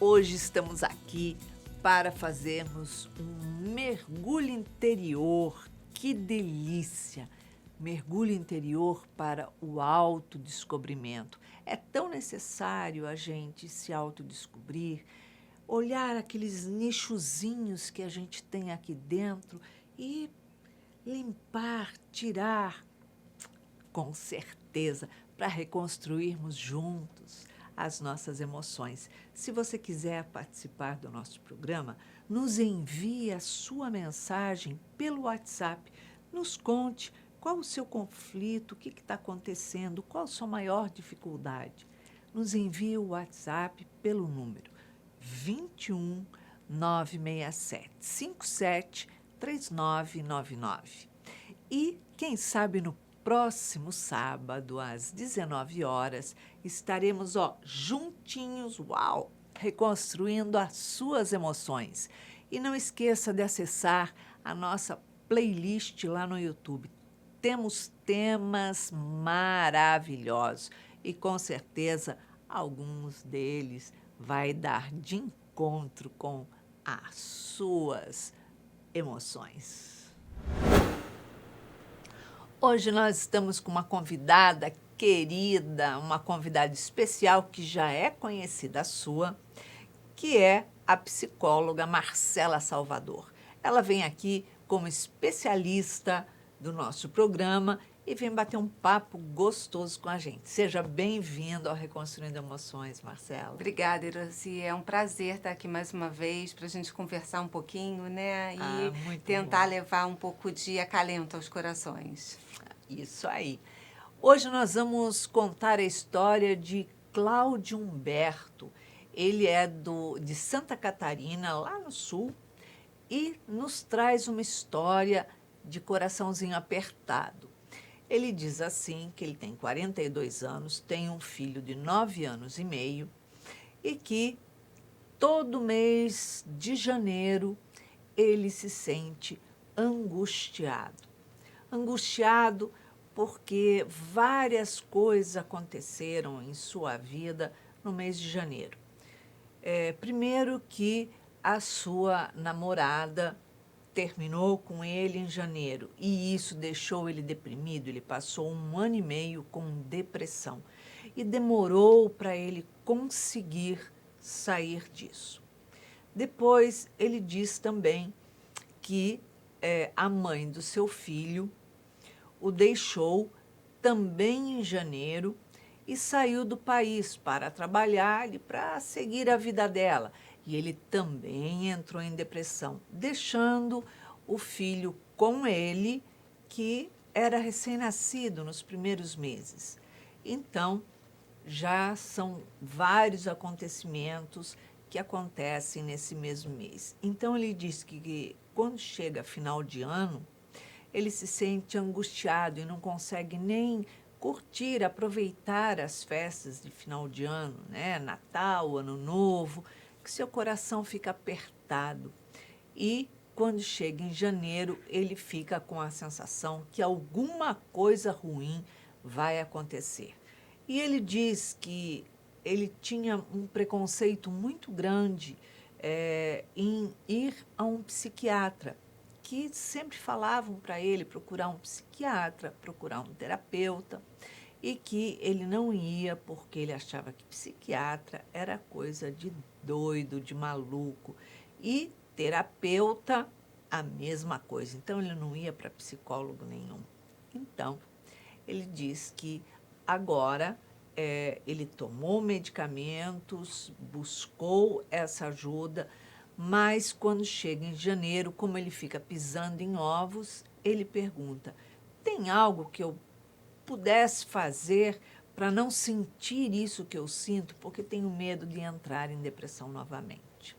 Hoje estamos aqui para fazermos um mergulho interior. Que delícia! Mergulho interior para o autodescobrimento. É tão necessário a gente se autodescobrir, olhar aqueles nichozinhos que a gente tem aqui dentro e limpar, tirar, com certeza, para reconstruirmos juntos as nossas emoções. Se você quiser participar do nosso programa, nos envie a sua mensagem pelo WhatsApp. Nos conte qual o seu conflito, o que está acontecendo, qual a sua maior dificuldade. Nos envie o WhatsApp pelo número 21 967 57 3999. E, quem sabe, no próximo sábado, às 19 horas, estaremos juntinhos, reconstruindo as suas emoções. E não esqueça de acessar a nossa playlist lá no YouTube. Temos temas maravilhosos e, com certeza, alguns deles vai dar de encontro com as suas emoções. Hoje nós estamos com uma convidada querida, uma convidada especial que já é conhecida sua, que é a psicóloga Marcela Salvador. Ela vem aqui como especialista do nosso programa e vem bater um papo gostoso com a gente. Seja bem-vindo ao Reconstruindo Emoções, Marcela. Obrigada, Iraci. É um prazer estar aqui mais uma vez para a gente conversar um pouquinho, né? E tentar levar um pouco de acalento aos corações. Isso aí. Hoje nós vamos contar a história de Cláudio Humberto. Ele é de Santa Catarina, lá no sul, e nos traz uma história de coraçãozinho apertado. Ele diz assim que ele tem 42 anos, tem um filho de 9 anos e meio e que todo mês de janeiro ele se sente angustiado. Angustiado porque várias coisas aconteceram em sua vida no mês de janeiro. Primeiro que a sua namorada terminou com ele em janeiro e isso deixou ele deprimido. Ele passou 1 ano e meio com depressão e demorou para ele conseguir sair disso. Depois ele diz também que a mãe do seu filho o deixou também em janeiro e saiu do país para trabalhar e para seguir a vida dela. E ele também entrou em depressão, deixando o filho com ele, que era recém-nascido nos primeiros meses. Então, já são vários acontecimentos que acontecem nesse mesmo mês. Então, ele diz que quando chega final de ano, ele se sente angustiado e não consegue nem curtir, aproveitar as festas de final de ano, né? Natal, Ano Novo, que seu coração fica apertado. E quando chega em janeiro, ele fica com a sensação que alguma coisa ruim vai acontecer. E ele diz que ele tinha um preconceito muito grande em ir a um psiquiatra, que sempre falavam para ele procurar um psiquiatra, procurar um terapeuta, e que ele não ia porque ele achava que psiquiatra era coisa de doido, de maluco, e terapeuta, a mesma coisa. Então, ele não ia para psicólogo nenhum. Então, ele diz que agora ele tomou medicamentos, buscou essa ajuda, mas quando chega em janeiro, como ele fica pisando em ovos, ele pergunta: tem algo que eu pudesse fazer para não sentir isso que eu sinto, porque tenho medo de entrar em depressão novamente?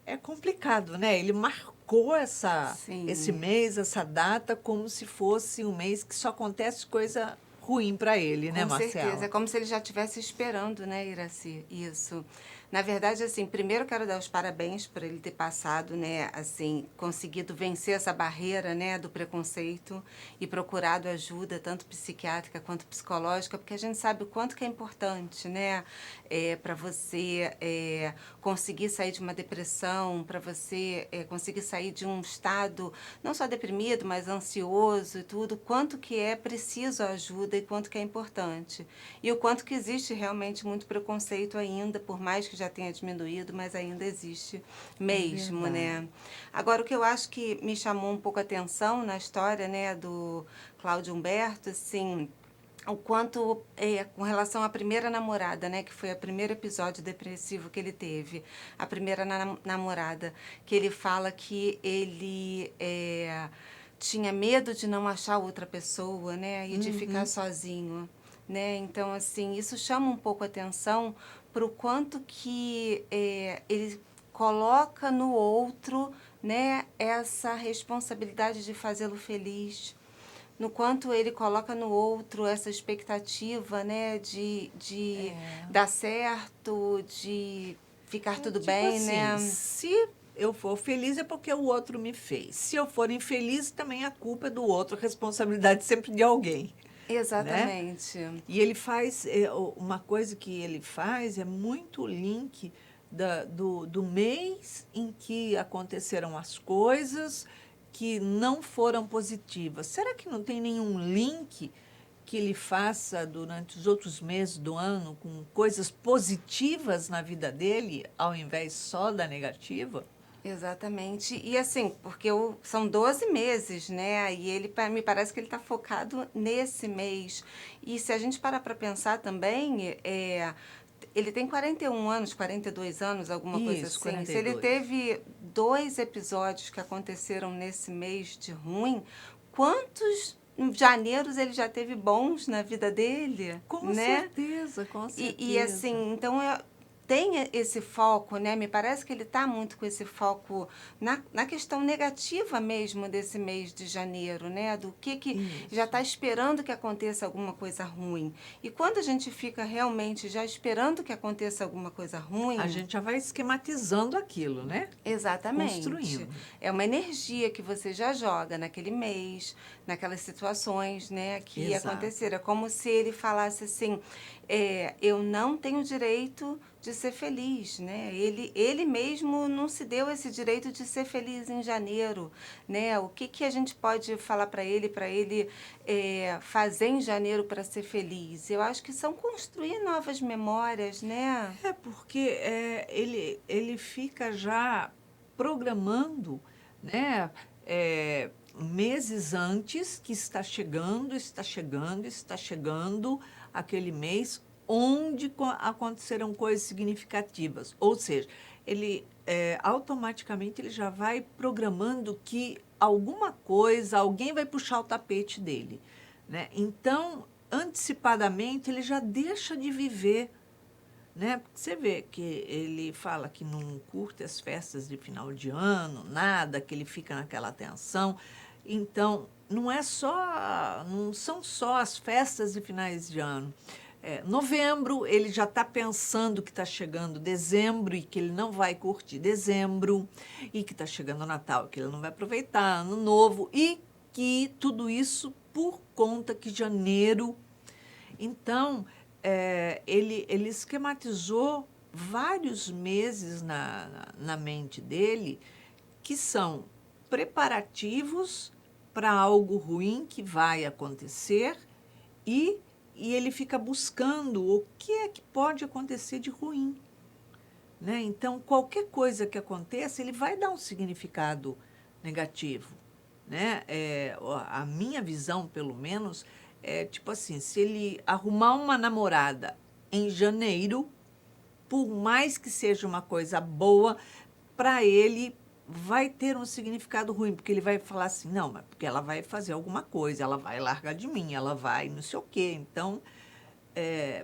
É complicado, né? Ele marcou esse mês, essa data, como se fosse um mês que só acontece coisa ruim para ele, né, Marcela? Com certeza, é como se ele já estivesse esperando, né, Iraci? Isso. Na verdade, assim, primeiro quero dar os parabéns por ele ter passado, né, assim, conseguido vencer essa barreira, né, do preconceito e procurado ajuda, tanto psiquiátrica quanto psicológica, porque a gente sabe o quanto que é importante, né, para você conseguir sair de uma depressão, para você conseguir sair de um estado não só deprimido, mas ansioso e tudo, quanto que é preciso a ajuda e quanto que é importante. E o quanto que existe realmente muito preconceito ainda, por mais que já tenha diminuído, mas ainda existe mesmo, né? Agora, o que eu acho que me chamou um pouco a atenção na história, né, do Cláudio Humberto, assim, o quanto, com relação à primeira namorada, né, que foi o primeiro episódio depressivo que ele teve, a primeira namorada, que ele fala que ele tinha medo de não achar outra pessoa, né, e de ficar sozinho, né? Então, assim, isso chama um pouco a atenção para o quanto que ele coloca no outro, né, essa responsabilidade de fazê-lo feliz, no quanto ele coloca no outro essa expectativa, né, de dar certo, de ficar tudo Tipo bem, assim, né? se eu for feliz é porque o outro me fez. Se eu for infeliz, também a culpa é do outro, a responsabilidade sempre de alguém, né? Exatamente. E ele faz, uma coisa que ele faz é muito link do mês em que aconteceram as coisas que não foram positivas. Será que não tem nenhum link que ele faça durante os outros meses do ano com coisas positivas na vida dele, ao invés só da negativa? Exatamente. E assim, porque são 12 meses, né? E ele, me parece que ele está focado nesse mês. E se a gente parar para pensar também, ele tem 41 anos, 42 anos, alguma coisa Isso, assim. quarenta Se e ele dois. teve 2 episódios que aconteceram nesse mês de ruim, quantos janeiros ele já teve bons na vida dele, Com né? certeza, com E certeza. assim, então tem esse foco, né? Me parece que ele está muito com esse foco na questão negativa mesmo desse mês de janeiro, né? Do que já Isso. está esperando que aconteça alguma coisa ruim. E quando a gente fica realmente já esperando que aconteça alguma coisa A ruim, gente já vai esquematizando aquilo, né? exatamente. Construindo. É uma energia que você já joga naquele mês, naquelas situações, né, que Exato. aconteceram. É como se ele falasse assim, eu não tenho direito de ser feliz, né? Ele mesmo não se deu esse direito de ser feliz em janeiro, né? O que a gente pode falar para ele fazer em janeiro para ser feliz? Eu acho que são construir novas memórias, né? É porque ele fica já programando, né, meses antes que está chegando aquele mês onde acontecerão coisas significativas. Ou seja, ele automaticamente ele já vai programando que alguma coisa, alguém vai puxar o tapete dele, né? Então, antecipadamente, ele já deixa de viver, né? Porque você vê que ele fala que não curte as festas de final de ano, nada, que ele fica naquela tensão. Então, não são só as festas de finais de ano. Novembro, ele já está pensando que está chegando dezembro e que ele não vai curtir dezembro, e que está chegando Natal, que ele não vai aproveitar, Ano Novo, e que tudo isso por conta que janeiro. Então, ele esquematizou vários meses na mente dele que são preparativos para algo ruim que vai acontecer e, e ele fica buscando o que é que pode acontecer de ruim, né? Então, qualquer coisa que aconteça, ele vai dar um significado negativo, né? A minha visão, pelo menos, é tipo assim, se ele arrumar uma namorada em janeiro, por mais que seja uma coisa boa, para ele vai ter um significado ruim, porque ele vai falar assim, não, mas porque ela vai fazer alguma coisa, ela vai largar de mim, ela vai não sei o quê. Então,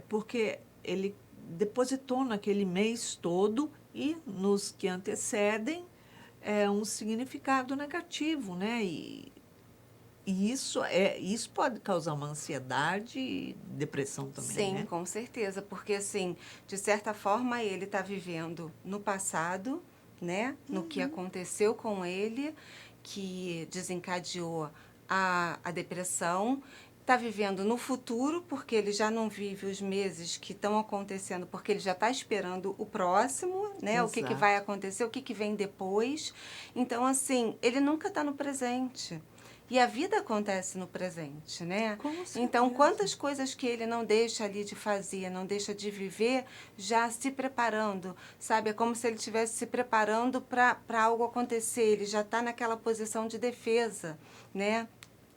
porque ele depositou naquele mês todo e nos que antecedem um significado negativo, né? E isso pode causar uma ansiedade e depressão também, Sim, né? com certeza, porque assim, de certa forma ele está vivendo no passado, né, no que aconteceu com ele, que desencadeou a depressão, está vivendo no futuro, porque ele já não vive os meses que estão acontecendo, porque ele já está esperando o próximo, né, o que que vai Exato. acontecer, o que que vem depois. Então, assim, ele nunca está no presente. E a vida acontece no presente, né? Com Então, certeza. quantas coisas que ele não deixa ali de fazer, não deixa de viver, já se preparando, sabe? É como se ele estivesse se preparando para algo acontecer, ele já está naquela posição de defesa, né?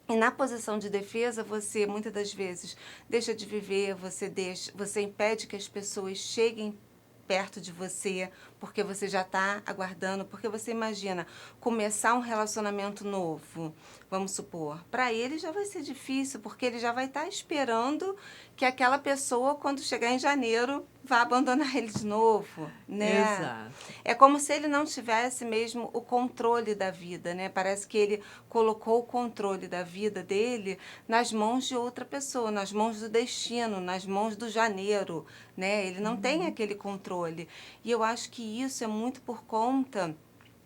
E na posição de defesa, você muitas das vezes deixa de viver, você impede que as pessoas cheguem perto de você, porque você já está aguardando, porque você imagina começar um relacionamento novo, vamos supor, para ele já vai ser difícil, porque ele já vai estar esperando que aquela pessoa, quando chegar em janeiro, vá abandonar ele de novo, né? Exato. É como se ele não tivesse mesmo o controle da vida, né? Parece que ele colocou o controle da vida dele nas mãos de outra pessoa, nas mãos do destino, nas mãos do janeiro, né? Ele não tem aquele controle. E eu acho que isso é muito por conta,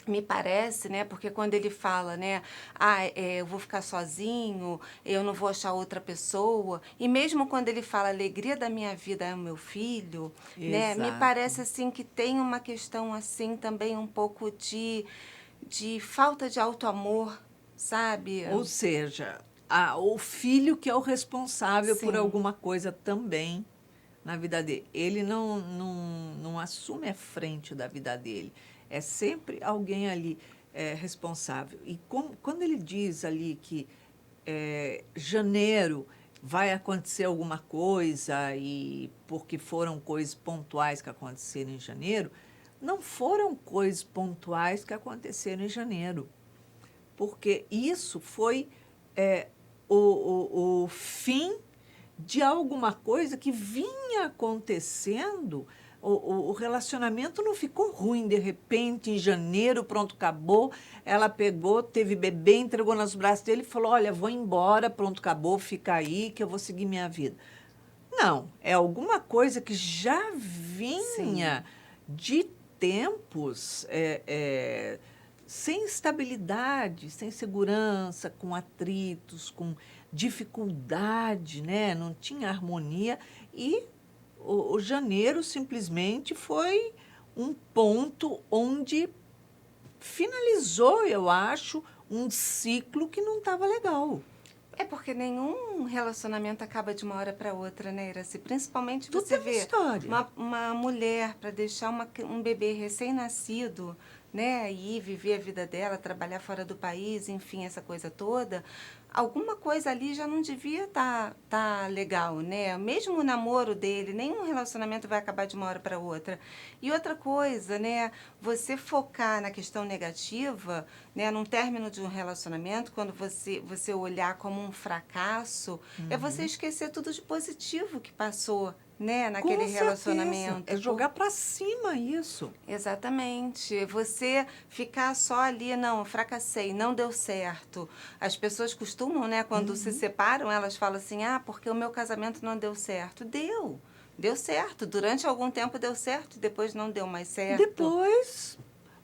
me parece, né? Porque quando ele fala, né? Eu vou ficar sozinho, eu não vou achar outra pessoa. E mesmo quando ele fala, a alegria da minha vida é o meu filho, né? Me Exato. parece, assim, que tem uma questão, assim, também um pouco de falta de auto-amor, sabe? Ou seja, o filho que é o responsável por Sim, alguma coisa também na vida dele. Ele não assume a frente da vida dele. É sempre alguém ali responsável. E quando ele diz ali que janeiro vai acontecer alguma coisa, e porque foram coisas pontuais que aconteceram em janeiro, não foram coisas pontuais que aconteceram em janeiro, porque isso foi é, o fim de alguma coisa que vinha acontecendo. O relacionamento não ficou ruim de repente, em janeiro, pronto, acabou. Ela pegou, teve bebê, entregou nos braços dele e falou: Olha, vou embora, pronto, acabou, fica aí que eu vou seguir minha vida. Não, é alguma coisa que já vinha sim. de tempos sem estabilidade, sem segurança, com atritos, com dificuldade, né? Não tinha harmonia. E o janeiro simplesmente foi um ponto onde finalizou, eu acho, um ciclo que não estava legal. É porque nenhum relacionamento acaba de uma hora para outra, né, Iraci? Principalmente Tudo você tem uma vê história. uma mulher para deixar um bebê recém-nascido, né, e ir viver a vida dela, trabalhar fora do país, enfim, essa coisa toda. Alguma coisa ali já não devia tá legal, né? Mesmo o namoro dele, nenhum relacionamento vai acabar de uma hora para outra. E outra coisa, né? Você focar na questão negativa, né? Num término de um relacionamento, quando você olhar como um fracasso, é você esquecer tudo de positivo que passou, né? Naquele Com certeza. É relacionamento. jogar para cima isso. Exatamente. Você ficar só ali, não, fracassei, não deu certo. As pessoas costumam, né, quando se separam, elas falam assim: ah, porque o meu casamento não deu certo. Deu. Deu certo. Durante algum tempo deu certo, depois não deu mais certo. Depois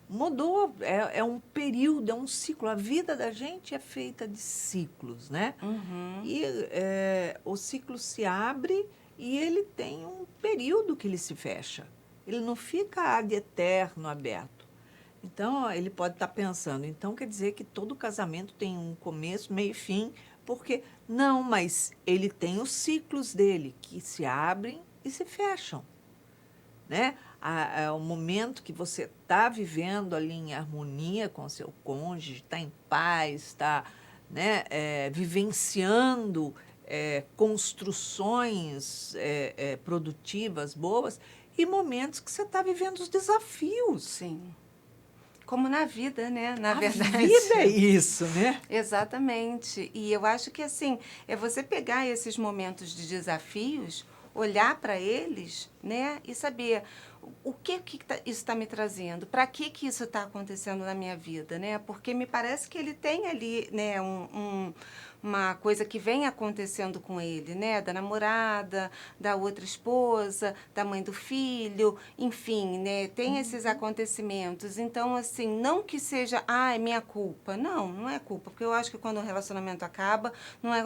mudou. É um período, é um ciclo. A vida da gente é feita de ciclos, né? Uhum. E o ciclo se abre e ele tem um período que ele se fecha. Ele não fica ad eterno aberto. Então, ele pode estar pensando, então quer dizer que todo casamento tem um começo, meio e fim, porque não, mas ele tem os ciclos dele que se abrem e se fecham, né? O momento que você está vivendo ali em harmonia com seu cônjuge, está em paz, está, né, vivenciando construções produtivas boas, e momentos que você está vivendo os desafios. Sim. Como na vida, né? Na A vida é verdade. isso, né? Exatamente. E eu acho que assim, é você pegar esses momentos de desafios, olhar para eles, né, e saber o isso está me trazendo, para que isso está acontecendo na minha vida, né? Porque me parece que ele tem ali, né, uma coisa que vem acontecendo com ele, né? Da namorada, da outra esposa, da mãe do filho, enfim, né? Tem esses acontecimentos. Então, assim, não que seja, é minha culpa. Não, não é culpa, porque eu acho que quando um relacionamento acaba,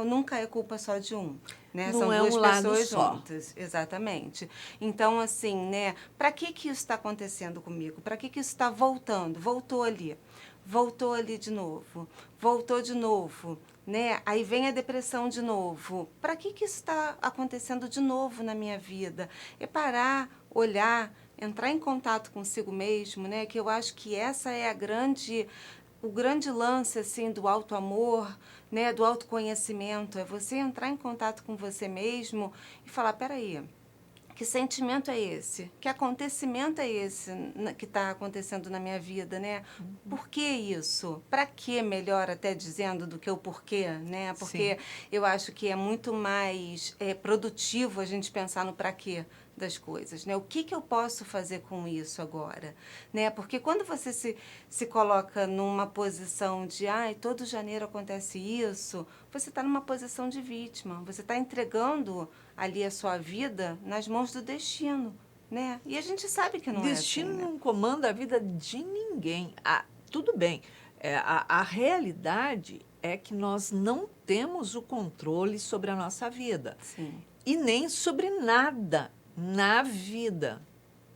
nunca é culpa só de um. Né? Não São é um duas lado pessoas só. juntas, exatamente. Então, assim, né? Para que isso está acontecendo comigo? Para que isso está voltando? Voltou ali de novo, voltou de novo, né? Aí vem a depressão de novo. Para que isso está acontecendo de novo na minha vida? É parar, olhar, entrar em contato consigo mesmo, né? Que eu acho que essa é o grande lance assim do autoamor, né, do autoconhecimento, é você entrar em contato com você mesmo e falar, peraí, que sentimento é esse? Que acontecimento é esse que está acontecendo na minha vida, né? Por que isso? Para que melhor até dizendo do que o porquê, né? Sim. Porque eu acho que é muito mais produtivo a gente pensar no para quê das coisas, né? O que eu posso fazer com isso agora, né? Porque quando você se coloca numa posição de, todo janeiro acontece isso, você está numa posição de vítima, você está entregando ali a sua vida nas mãos do destino, né? E a gente sabe que não é assim, Destino né? não comanda a vida de ninguém. Tudo bem, a realidade é que nós não temos o controle sobre a nossa vida Sim. e nem sobre nada na vida,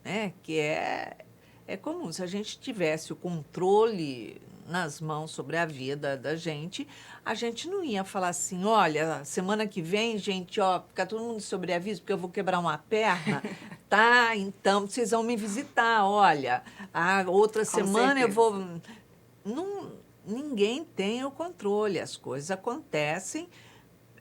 né? Que é comum. Se a gente tivesse o controle nas mãos sobre a vida da gente, a gente não ia falar assim, olha, semana que vem, gente, ó, fica todo mundo de sobreaviso porque eu vou quebrar uma perna, tá? Então vocês vão me visitar, olha, a outra Com semana eu vou. certeza. Não, ninguém tem o controle, as coisas acontecem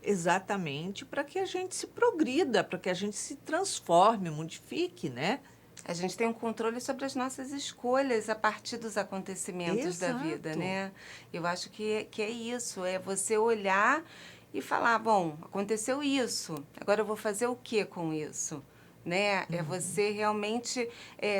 exatamente para que a gente se progrida, para que a gente se transforme, modifique, né? A gente tem um controle sobre as nossas escolhas a partir dos acontecimentos da vida, Exato. né? Eu acho que é isso, é você olhar e falar, bom, aconteceu isso, agora eu vou fazer o que com isso? Né? É você realmente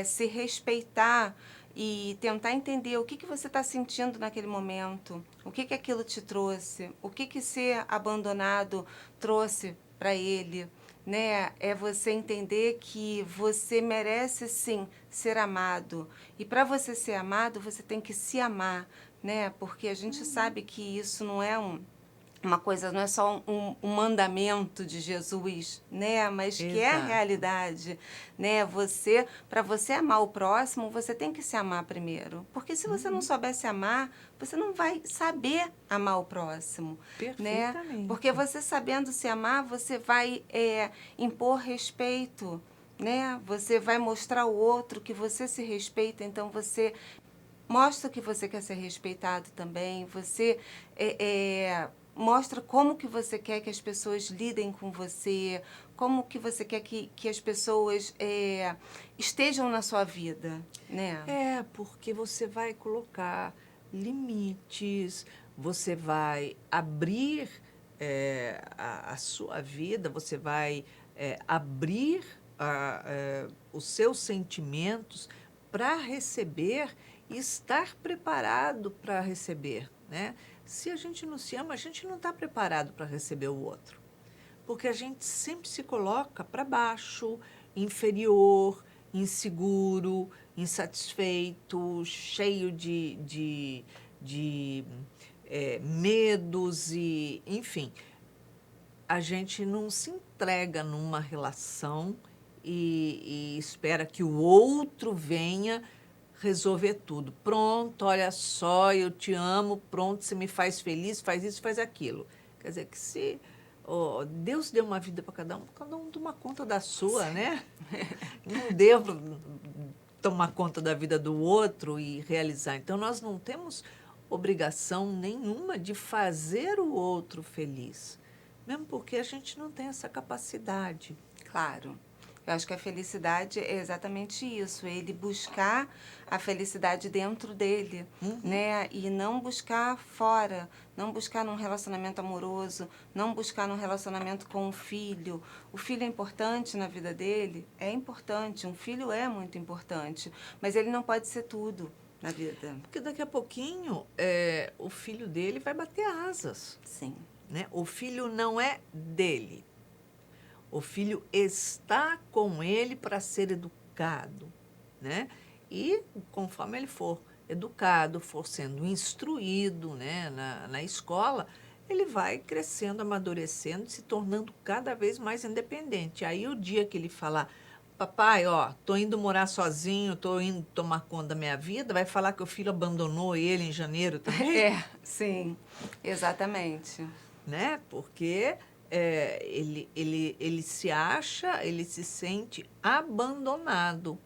se respeitar e tentar entender o que você está sentindo naquele momento, o que aquilo te trouxe, o que ser abandonado trouxe para ele, né? É você entender que você merece sim ser amado. E para você ser amado, você tem que se amar, né? Porque a gente sabe que isso não é uma coisa, não é só um mandamento de Jesus, né? Mas que é a Exato. realidade, né? Para você amar o próximo, você tem que se amar primeiro. Porque se você não souber se amar, você não vai saber amar o próximo, né? Porque Perfeitamente. você sabendo se amar, você vai impor respeito, né? Você vai mostrar ao outro que você se respeita, então você mostra que você quer ser respeitado também, você mostra como que você quer que as pessoas lidem com você, como que você quer que as pessoas estejam na sua vida, né? Porque você vai colocar limites, você vai abrir a sua vida, você vai abrir os seus sentimentos para receber e estar preparado para receber, né? Se a gente não se ama, a gente não está preparado para receber o outro. Porque a gente sempre se coloca para baixo, inferior, inseguro, insatisfeito, cheio de medos e, enfim, a gente não se entrega numa relação e espera que o outro venha resolver tudo. Pronto, olha só, eu te amo, pronto, você me faz feliz, faz isso, faz aquilo. Quer dizer que se Deus deu uma vida para cada um toma conta da sua, né? Não devo tomar conta da vida do outro e realizar. Então, nós não temos obrigação nenhuma de fazer o outro feliz, mesmo porque a gente não tem essa capacidade. Claro. Eu acho que a felicidade é exatamente isso, ele buscar a felicidade dentro dele, né? E não buscar fora, não buscar num relacionamento amoroso, não buscar num relacionamento com um filho. O filho é importante na vida dele? É importante, um filho é muito importante, mas ele não pode ser tudo na vida. Porque daqui a pouquinho o filho dele vai bater asas. Sim. né? O filho não é dele. O filho está com ele para ser educado, né? E conforme ele for educado, for sendo instruído, né, na escola, ele vai crescendo, amadurecendo, se tornando cada vez mais independente. Aí o dia que ele falar, papai, ó, tô indo morar sozinho, tô indo tomar conta da minha vida, vai falar que o filho abandonou ele em janeiro também? É, sim, exatamente. Né? Porque ele se acha, ele se sente abandonado.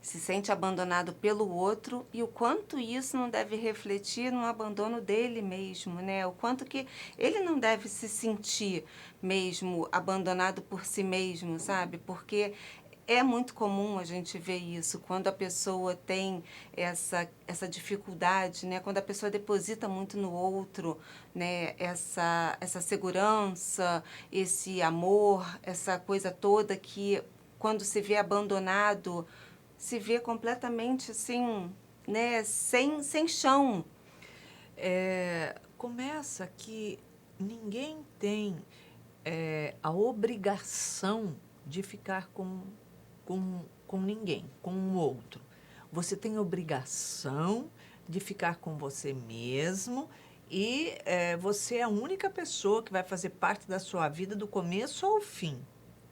Se sente abandonado pelo outro e o quanto isso não deve refletir no abandono dele mesmo, né? O quanto que ele não deve se sentir mesmo abandonado por si mesmo, sabe? Porque é muito comum a gente ver isso quando a pessoa tem essa dificuldade, né? Quando a pessoa deposita muito no outro, né? Essa segurança, esse amor, essa coisa toda que quando se vê abandonado se vê completamente assim, né, sem chão. Começa que ninguém tem a obrigação de ficar com ninguém, com um outro. Você tem obrigação de ficar com você mesmo e você é a única pessoa que vai fazer parte da sua vida do começo ao fim.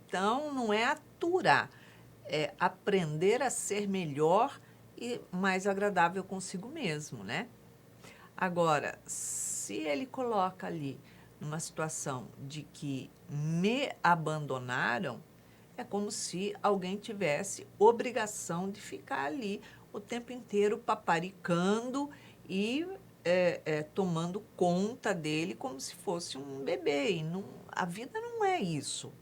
Então, não é aturar, é aprender a ser melhor e mais agradável consigo mesmo, né? Agora, se ele coloca ali numa situação de que me abandonaram, é como se alguém tivesse obrigação de ficar ali o tempo inteiro paparicando e tomando conta dele como se fosse um bebê. E não, a vida não é isso,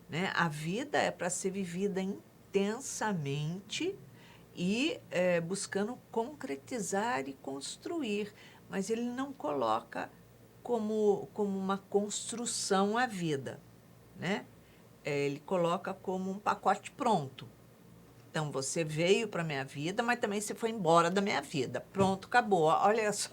né? A vida é para ser vivida intensamente e buscando concretizar e construir, mas ele não coloca como uma construção a vida, né? Ele coloca como um pacote pronto. Então, você veio para a minha vida, mas também você foi embora da minha vida. Pronto, acabou. Olha só.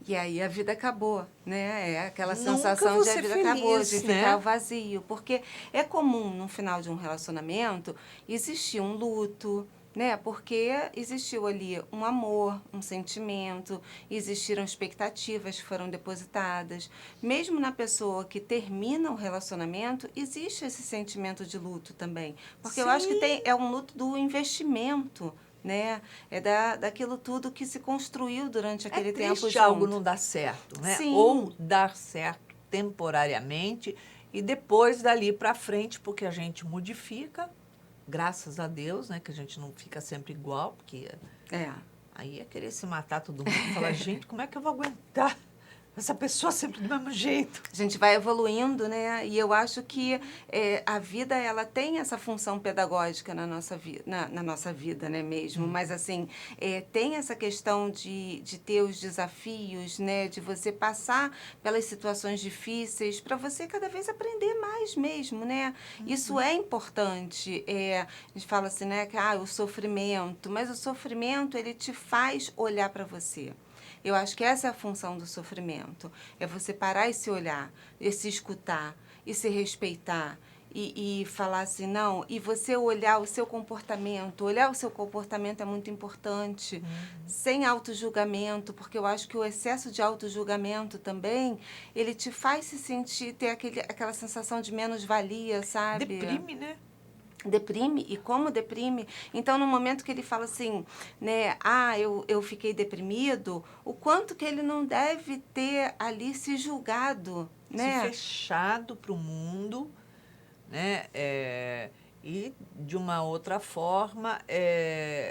E aí a vida acabou, né? É aquela Nunca sensação vou de a ser vida acabou, de feliz, ficar né? vazio. Porque é comum, no final de um relacionamento, existir um luto, né? Porque existiu ali um amor, um sentimento, existiram expectativas que foram depositadas. Mesmo na pessoa que termina o relacionamento, existe esse sentimento de luto também. Porque eu acho que Sim. é um luto do investimento, né? É daquilo tudo que se construiu durante É aquele tempo triste algo junto. não dar certo, né? Ou Sim, dar certo temporariamente e depois dali para frente, porque a gente modifica, graças a Deus, né? Que a gente não fica sempre igual, porque é. aí é querer se matar todo mundo, falar, gente, como é que eu vou aguentar essa pessoa sempre do mesmo jeito? A gente vai evoluindo, né? E eu acho que a vida ela tem essa função pedagógica na nossa vida, né mesmo. Mas assim, tem essa questão de ter os desafios, né? De você passar pelas situações difíceis para você cada vez aprender mais mesmo, né? Isso é importante. A gente fala assim, né? Que o sofrimento, mas o sofrimento ele te faz olhar para você. Eu acho que essa é a função do sofrimento. É você parar e se olhar, e se escutar, e se respeitar. E falar assim, não, e você olhar o seu comportamento é muito importante, sem autojulgamento, porque eu acho que o excesso de autojulgamento também, ele te faz se sentir, ter aquela sensação de menos-valia, sabe? Deprime, né? Deprime, e como deprime? Então, no momento que ele fala assim, né, eu fiquei deprimido, o quanto que ele não deve ter ali se julgado, Se né? fechado para o mundo, né? E de uma outra forma,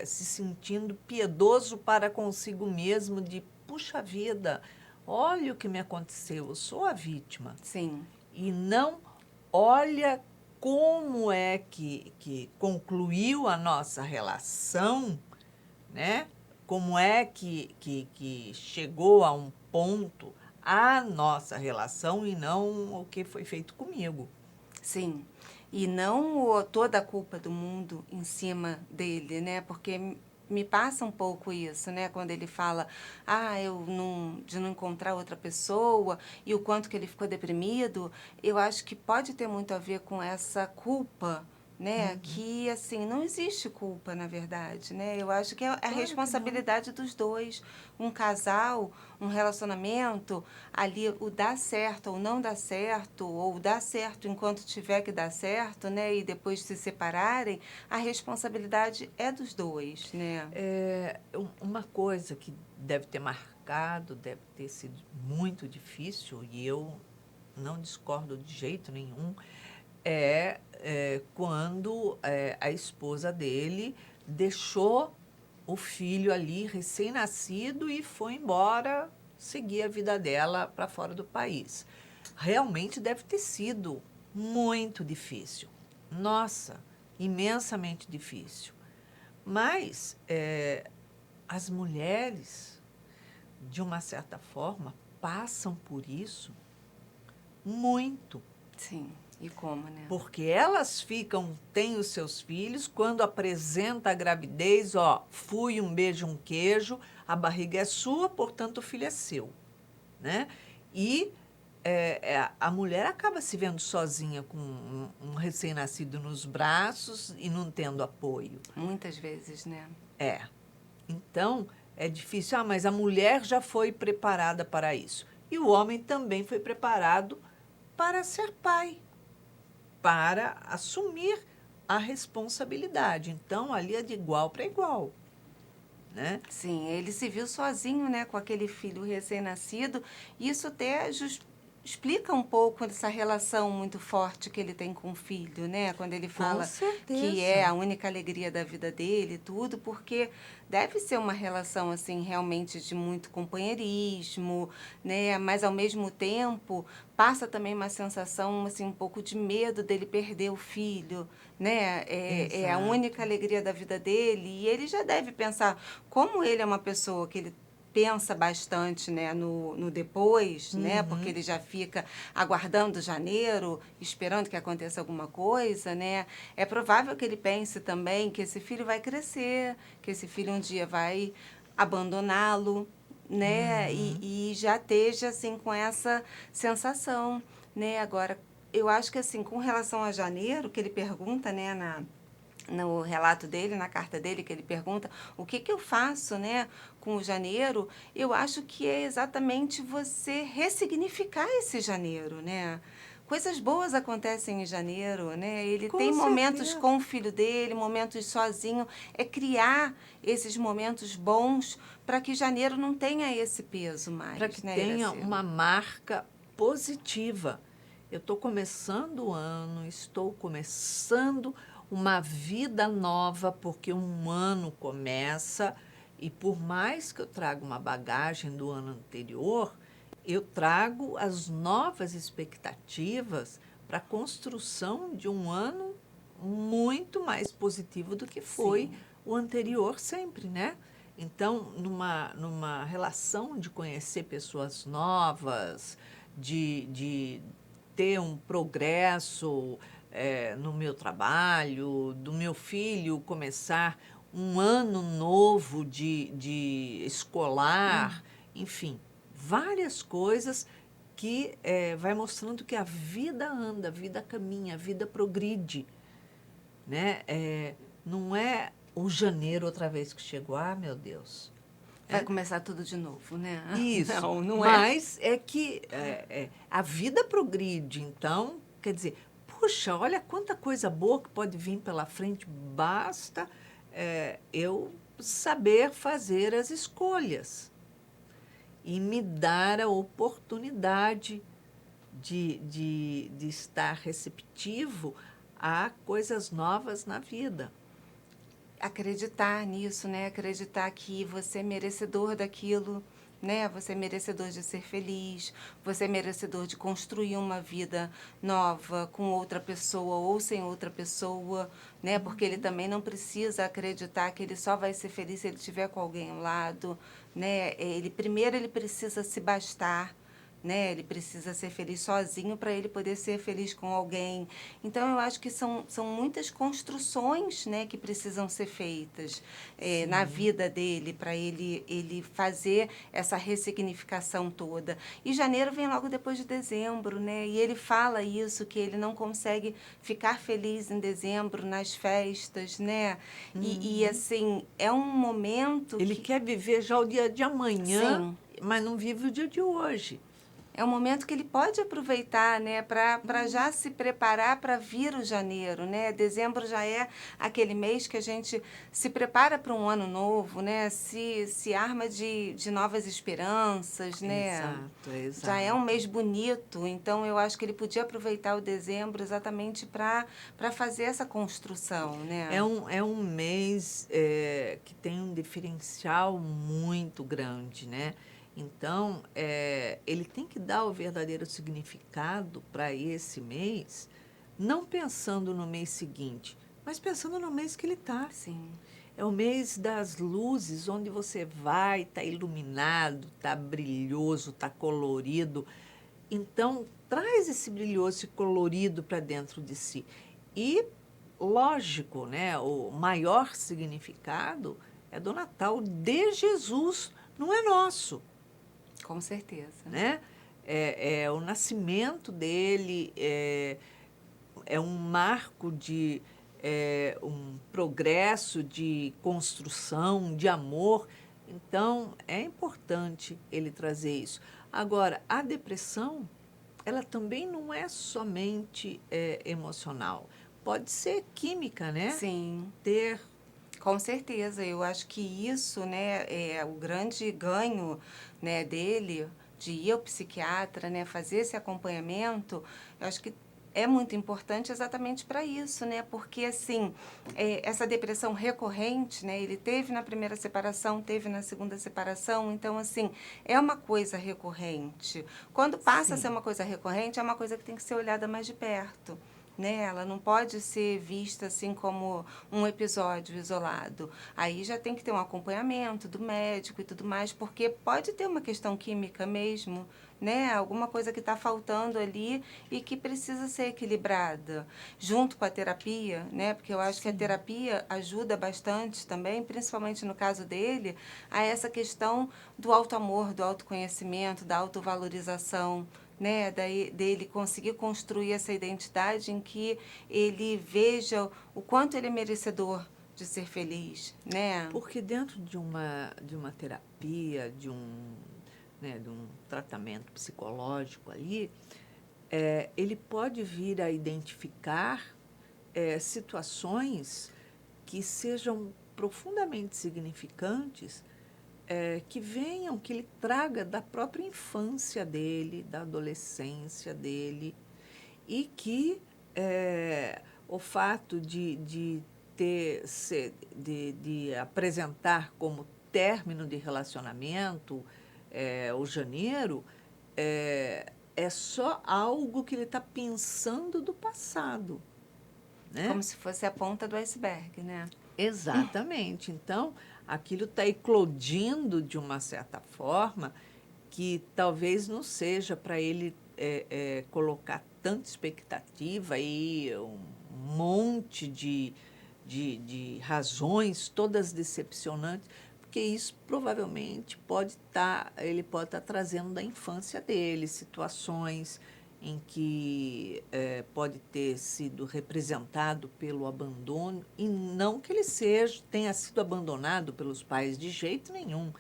se sentindo piedoso para consigo mesmo, de puxa vida, olha o que me aconteceu, eu sou a vítima. Sim, E não olha como é que concluiu a nossa relação, né? Como é que chegou a um ponto a nossa relação e não o que foi feito comigo. sim. E não toda a culpa do mundo em cima dele, né? Porque me passa um pouco isso, né? Quando ele fala, de não encontrar outra pessoa e o quanto que ele ficou deprimido, eu acho que pode ter muito a ver com essa culpa, né? Que, assim, não existe culpa, na verdade, né? Eu acho que é a Claro que não. responsabilidade dos dois. Um casal, um relacionamento, ali o dar certo ou não dar certo, ou dar certo enquanto tiver que dar certo, né? E depois se separarem, a responsabilidade é dos dois, né? Uma coisa que deve ter marcado, deve ter sido muito difícil, e eu não discordo de jeito nenhum, quando a esposa dele deixou o filho ali, recém-nascido, e foi embora seguir a vida dela para fora do país. Realmente deve ter sido muito difícil. Nossa, imensamente difícil. Mas as mulheres, de uma certa forma, passam por isso muito. Sim, e como, né? Porque elas têm os seus filhos, quando apresenta a gravidez, ó, fui um beijo, um queijo, a barriga é sua, portanto o filho é seu, né? E a mulher acaba se vendo sozinha com um recém-nascido nos braços e não tendo apoio. Muitas vezes, né? É. Então, é difícil. Ah, mas a mulher já foi preparada para isso. E o homem também foi preparado para ser pai, para assumir a responsabilidade. Então, ali é de igual para igual, né? Sim, ele se viu sozinho, né, com aquele filho recém-nascido. Isso até explica um pouco essa relação muito forte que ele tem com o filho, né? Quando ele Com fala que é certeza. a única alegria da vida dele e tudo, porque deve ser uma relação, assim, realmente de muito companheirismo, né? Mas, ao mesmo tempo, passa também uma sensação, assim, um pouco de medo dele perder o filho, né? É a única Exato. alegria da vida dele e ele já deve pensar, como ele é uma pessoa que ele pensa bastante, né, no depois, né, porque Uhum. ele já fica aguardando janeiro, esperando que aconteça alguma coisa, né, é provável que ele pense também que esse filho vai crescer, que esse filho um dia vai abandoná-lo, né, Uhum. e já esteja, assim, com essa sensação, né, agora, eu acho que, assim, com relação a janeiro, que ele pergunta, né, no relato dele, na carta dele, que ele pergunta o que, que eu faço, né, com o janeiro, eu acho que é exatamente você ressignificar esse janeiro, né? Coisas boas acontecem em janeiro, né? Ele tem Com momentos certeza. com o filho dele, momentos sozinho. É criar esses momentos bons para que janeiro não tenha esse peso Para mais, que né, tenha Iracema? uma marca positiva. Eu estou começando o ano, estou começando uma vida nova, porque um ano começa, e por mais que eu traga uma bagagem do ano anterior, eu trago as novas expectativas para a construção de um ano muito mais positivo do que foi Sim. o anterior sempre, né? Então, numa relação de conhecer pessoas novas, de ter um progresso no meu trabalho, do meu filho começar um ano novo de escolar, enfim, várias coisas que vai mostrando que a vida anda, a vida caminha, a vida progride, né? Não é o janeiro outra vez que chegou, ah, meu Deus. Vai Né? começar tudo de novo, né? Isso, Não, não é. mas é que a vida progride, então, quer dizer, puxa, olha quanta coisa boa que pode vir pela frente, basta eu saber fazer as escolhas e me dar a oportunidade de estar receptivo a coisas novas na vida. Acreditar nisso, né? Acreditar que você é merecedor daquilo, né? Você é merecedor de ser feliz, você é merecedor de construir uma vida nova com outra pessoa ou sem outra pessoa, né? Porque ele também não precisa acreditar que ele só vai ser feliz se ele tiver com alguém ao lado, né? Ele primeiro ele precisa se bastar, né? Ele precisa ser feliz sozinho para ele poder ser feliz com alguém. Então, eu acho que são muitas construções, né, que precisam ser feitas na Sim. vida dele, para ele fazer essa ressignificação toda. E janeiro vem logo depois de dezembro, né? E ele fala isso, que ele não consegue ficar feliz em dezembro, nas festas, né? Uhum. Assim, é um momento Ele que, quer viver já o dia de amanhã, sim, mas não vive o dia de hoje. é um momento que ele pode aproveitar, né, para já se preparar para vir o janeiro, né? Dezembro já é aquele mês que a gente se prepara para um ano novo, né? Se arma de novas esperanças, né? Exato, Já é um exato. mês bonito, então eu acho que ele podia aproveitar o dezembro exatamente para fazer essa construção, né? É um mês que tem um diferencial muito grande, né? Então, ele tem que dar o verdadeiro significado para esse mês, não pensando no mês seguinte, mas pensando no mês que ele está. Sim. É o mês das luzes, onde você vai, está iluminado, está brilhoso, está colorido. Então, traz esse brilhoso e colorido para dentro de si. E, lógico, né, o maior significado é do Natal de Jesus, não é nosso, Com certeza. né? É o nascimento dele, é um marco de um progresso de construção, de amor. Então, é importante ele trazer isso. Agora, a depressão, ela também não é somente emocional. Pode ser química, né? Sim. Ter. Com certeza, eu acho que isso, né, é o grande ganho, né, dele de ir ao psiquiatra, né, fazer esse acompanhamento. Eu acho que é muito importante exatamente para isso, né, porque assim, essa depressão recorrente, né, ele teve na primeira separação, teve na segunda separação, então assim, é uma coisa recorrente. Quando passa a ser Sim, uma coisa recorrente, é uma coisa que tem que ser olhada mais de perto, né? Ela não pode ser vista assim como um episódio isolado. Aí já tem que ter um acompanhamento do médico e tudo mais, porque pode ter uma questão química mesmo, né? Alguma coisa que está faltando ali e que precisa ser equilibrada, junto com a terapia, né? Porque eu acho que a sim. terapia ajuda bastante também, principalmente no caso dele, a essa questão do auto-amor, do autoconhecimento, da autovalorização, né, dele conseguir construir essa identidade em que ele veja o quanto ele é merecedor de ser feliz, né? Porque dentro de uma terapia, de um tratamento psicológico ali, ele pode vir a identificar situações que sejam profundamente significantes, que venham, que ele traga da própria infância dele, da adolescência dele, e que o fato de de apresentar como término de relacionamento o janeiro, é só algo que ele está pensando do passado, né? Como se fosse a ponta do iceberg, né? Exatamente. Então, aquilo está eclodindo de uma certa forma que talvez não seja para ele colocar tanta expectativa e um monte de razões, todas decepcionantes, porque isso provavelmente ele pode estar trazendo da infância dele, situações em que pode ter sido representado pelo abandono, e não que ele tenha sido abandonado pelos pais de jeito nenhum,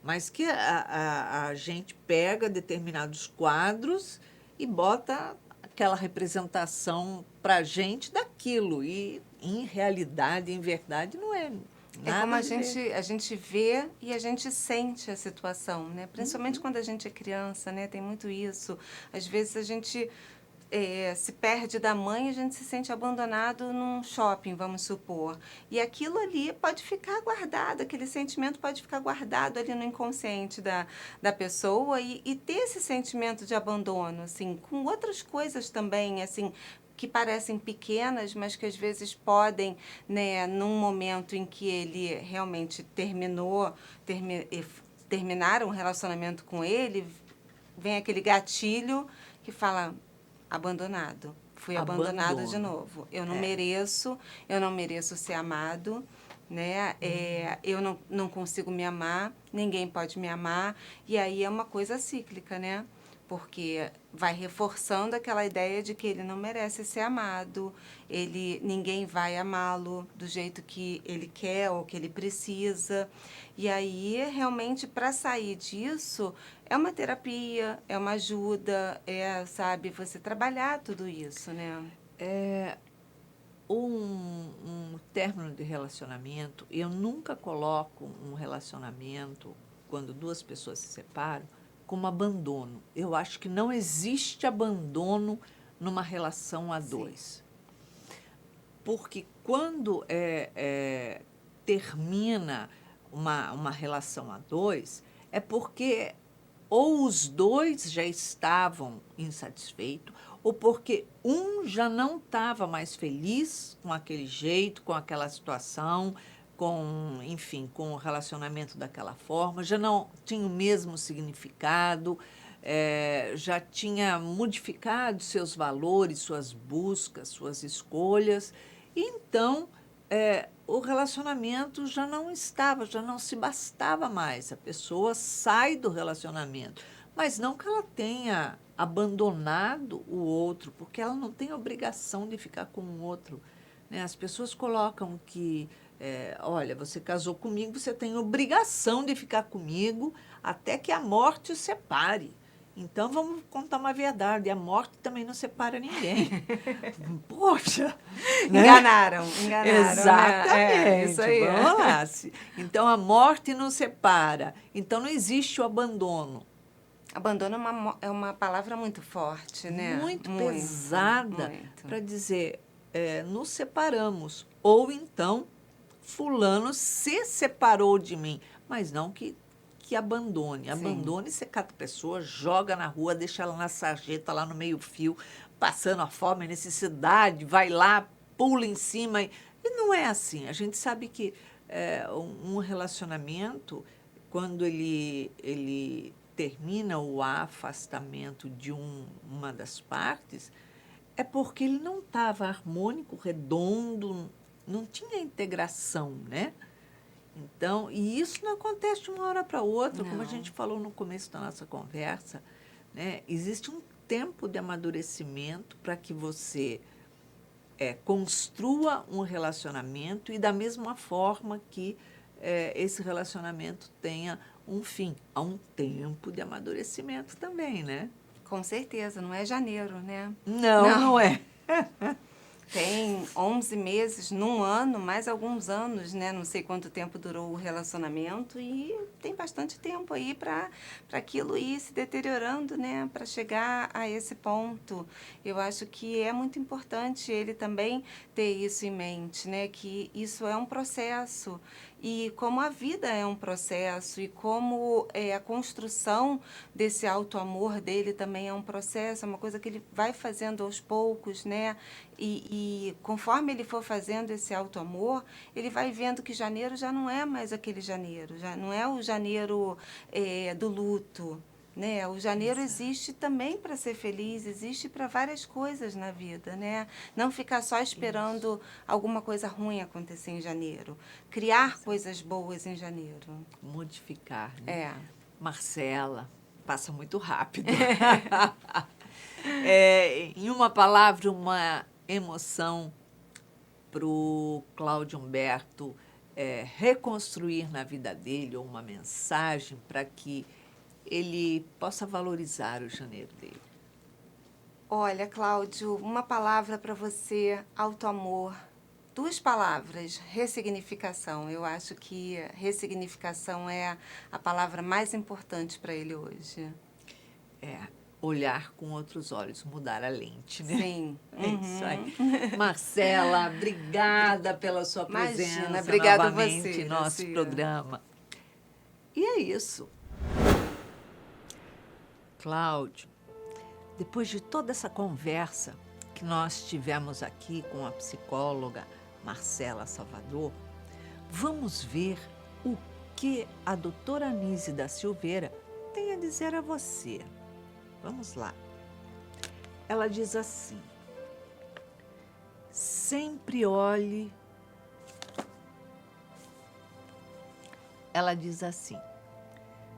mas que a gente pega determinados quadros e bota aquela representação para a gente daquilo. E, em realidade, em verdade, não é É como nada de ver. a gente vê e a gente sente a situação, né? Principalmente Uhum. quando a gente é criança, né? Tem muito isso. Às vezes a gente se perde da mãe, a gente se sente abandonado num shopping, vamos supor. E aquilo ali pode ficar guardado, aquele sentimento pode ficar guardado ali no inconsciente da pessoa e ter esse sentimento de abandono, assim, com outras coisas também, assim, que parecem pequenas, mas que às vezes podem, né, num momento em que ele realmente terminaram um relacionamento com ele, vem aquele gatilho que fala abandonado. Fui abandonado de Abandono. novo. Eu não mereço ser amado, né? Eu não consigo me amar, ninguém pode me amar. E aí é uma coisa cíclica, né? Porque vai reforçando aquela ideia de que ele não merece ser amado, ninguém vai amá-lo do jeito que ele quer ou que ele precisa. E aí, realmente, para sair disso, é uma terapia, é uma ajuda, sabe, você trabalhar tudo isso, né? Um término de relacionamento, eu nunca coloco um relacionamento, quando duas pessoas se separam, como abandono. Eu acho que não existe abandono numa relação a dois. Porque quando termina uma relação a dois, é porque ou os dois já estavam insatisfeitos, ou porque um já não estava mais feliz com aquele jeito, com aquela situação, enfim, com o relacionamento daquela forma, já não tinha o mesmo significado, já tinha modificado seus valores, suas buscas, suas escolhas. Então, o relacionamento já não se bastava mais. A pessoa sai do relacionamento, mas não que ela tenha abandonado o outro, porque ela não tem obrigação de ficar com o outro, né? As pessoas colocam que, olha, você casou comigo, você tem obrigação de ficar comigo até que a morte o separe. Então, vamos contar uma verdade, a morte também não separa ninguém. Poxa! Né? Enganaram. Exatamente. Né? Isso aí. Vamos lá. Então, a morte nos separa. Então, não existe o abandono. Abandono é uma palavra muito forte, né? Muito pesada muito. para dizer, nos separamos. Ou então, fulano se separou de mim. Mas não que abandone. Sim. Abandone, você cata a pessoa, joga na rua, deixa ela na sarjeta, lá no meio-fio, passando a fome, a necessidade, vai lá, pula em cima. E não é assim. A gente sabe que um relacionamento, quando ele termina o afastamento de uma das partes, é porque ele não estava harmônico, redondo, não tinha integração, né? Então, e isso não acontece de uma hora para outra, como a gente falou no começo da nossa conversa, né? Existe um tempo de amadurecimento para que você construa um relacionamento e da mesma forma que esse relacionamento tenha um fim. Há um tempo de amadurecimento também, né? Com certeza, não é janeiro, né? Não é. Tem 11 meses, num ano, mais alguns anos, né? Não sei quanto tempo durou o relacionamento e tem bastante tempo aí para aquilo ir se deteriorando, né? Para chegar a esse ponto. Eu acho que é muito importante ele também ter isso em mente, né? Que isso é um processo. E como a vida é um processo e como a construção desse auto-amor dele também é um processo, é uma coisa que ele vai fazendo aos poucos, né? E conforme ele for fazendo esse auto-amor, ele vai vendo que janeiro já não é mais aquele janeiro, já não é o janeiro do luto, né? O janeiro existe também para ser feliz, existe para várias coisas na vida, né? Não ficar só esperando alguma coisa ruim acontecer em janeiro. Criar coisas boas em janeiro. Modificar, né? Marcela, passa muito rápido. Em uma palavra, uma emoção para o Cláudio Humberto reconstruir na vida dele, ou uma mensagem para que ele possa valorizar o janeiro dele? Olha, Cláudio, uma palavra para você, auto-amor. 2 palavras, ressignificação. Eu acho que ressignificação é a palavra mais importante para ele hoje. Olhar com outros olhos, mudar a lente, né? Sim. É isso aí. Marcela, obrigada pela sua presença. Imagina, obrigada novamente você, em nosso programa. E é isso. Cláudio, depois de toda essa conversa que nós tivemos aqui com a psicóloga Marcela Salvador, vamos ver o que a doutora Anise da Silveira tem a dizer a você. Vamos lá. Ela diz assim: sempre olhe. Ela diz assim: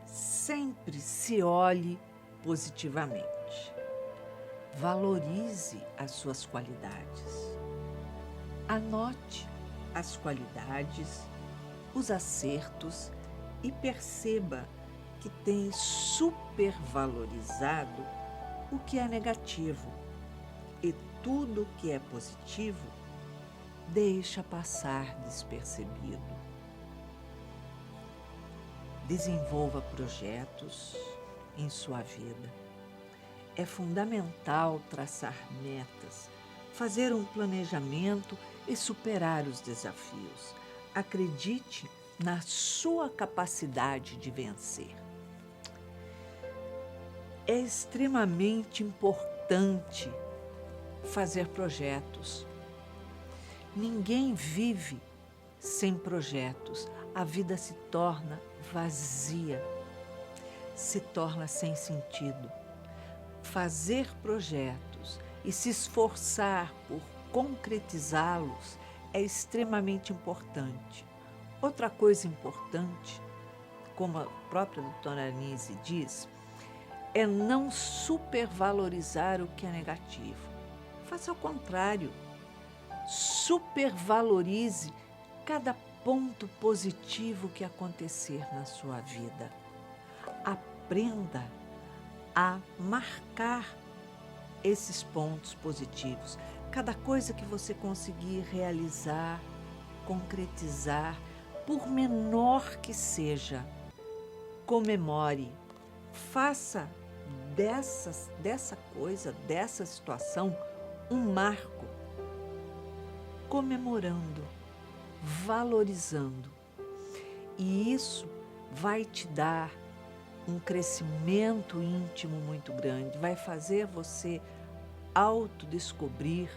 sempre se olhe positivamente. Valorize as suas qualidades. Anote as qualidades, os acertos e perceba que tem supervalorizado o que é negativo e tudo que é positivo deixa passar despercebido. Desenvolva projetos em sua vida. É fundamental traçar metas, fazer um planejamento e superar os desafios. Acredite na sua capacidade de vencer. É extremamente importante fazer projetos. Ninguém vive sem projetos. A vida se torna vazia, se torna sem sentido. Fazer projetos e se esforçar por concretizá-los é extremamente importante. Outra coisa importante, como a própria doutora Anise diz, é não supervalorizar o que é negativo. Faça o contrário. Supervalorize cada ponto positivo que acontecer na sua vida. Aprenda a marcar esses pontos positivos. Cada coisa que você conseguir realizar, concretizar, por menor que seja, comemore. Faça dessa coisa, dessa situação, um marco, comemorando, valorizando. E isso vai te dar um crescimento íntimo muito grande, vai fazer você autodescobrir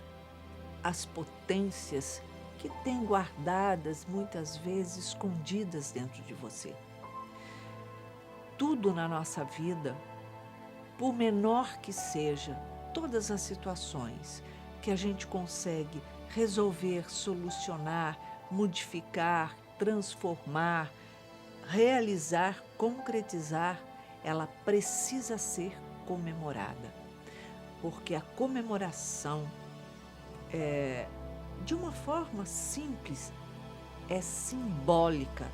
as potências que tem guardadas, muitas vezes escondidas dentro de você. Tudo na nossa vida, por menor que seja, todas as situações que a gente consegue resolver, solucionar, modificar, transformar, realizar, concretizar, ela precisa ser comemorada. Porque a comemoração, de uma forma simples, é simbólica.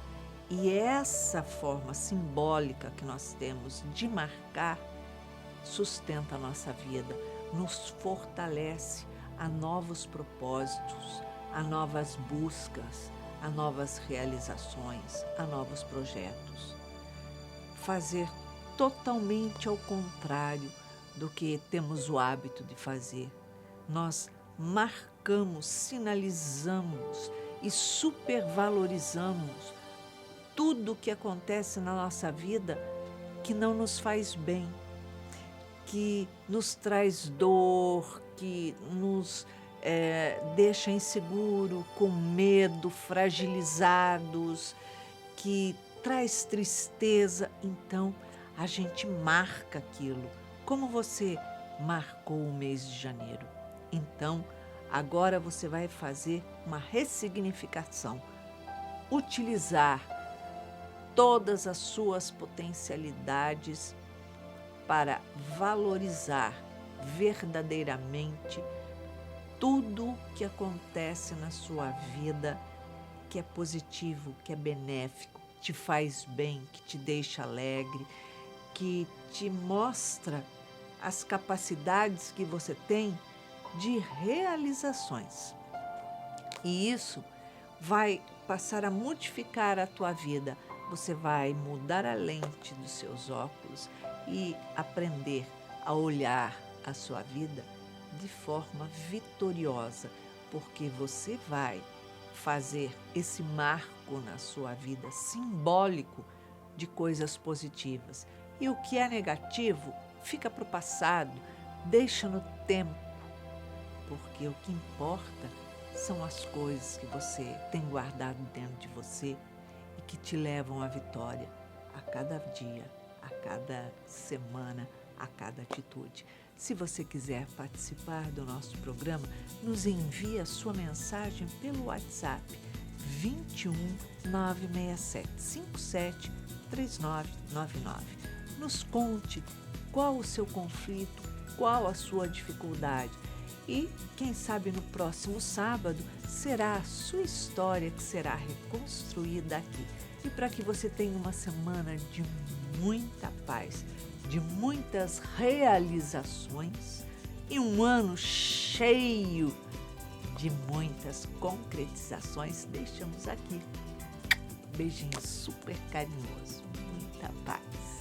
E essa forma simbólica que nós temos de marcar sustenta a nossa vida, nos fortalece a novos propósitos, a novas buscas, a novas realizações, a novos projetos. Fazer totalmente ao contrário do que temos o hábito de fazer. Nós marcamos, sinalizamos e supervalorizamos tudo o que acontece na nossa vida que não nos faz bem, que nos traz dor, que nos deixa inseguro, com medo, fragilizados, que traz tristeza. Então, a gente marca aquilo, como você marcou o mês de janeiro. Então, agora você vai fazer uma ressignificação, utilizar todas as suas potencialidades para valorizar verdadeiramente tudo que acontece na sua vida, que é positivo, que é benéfico, te faz bem, que te deixa alegre, que te mostra as capacidades que você tem de realizações. E isso vai passar a modificar a tua vida. Você vai mudar a lente dos seus óculos e aprender a olhar a sua vida de forma vitoriosa, porque você vai fazer esse marco na sua vida simbólico de coisas positivas. E o que é negativo fica para o passado, deixa no tempo, porque o que importa são as coisas que você tem guardado dentro de você e que te levam à vitória a cada dia, a cada semana, a cada atitude. Se você quiser participar do nosso programa, nos envie a sua mensagem pelo WhatsApp 21 967 57 3999. Nos conte qual o seu conflito, qual a sua dificuldade. E, quem sabe, no próximo sábado, será a sua história que será reconstruída aqui. E para que você tenha uma semana de muita paz, de muitas realizações e um ano cheio de muitas concretizações, deixamos aqui. Beijinho super carinhoso. Muita paz.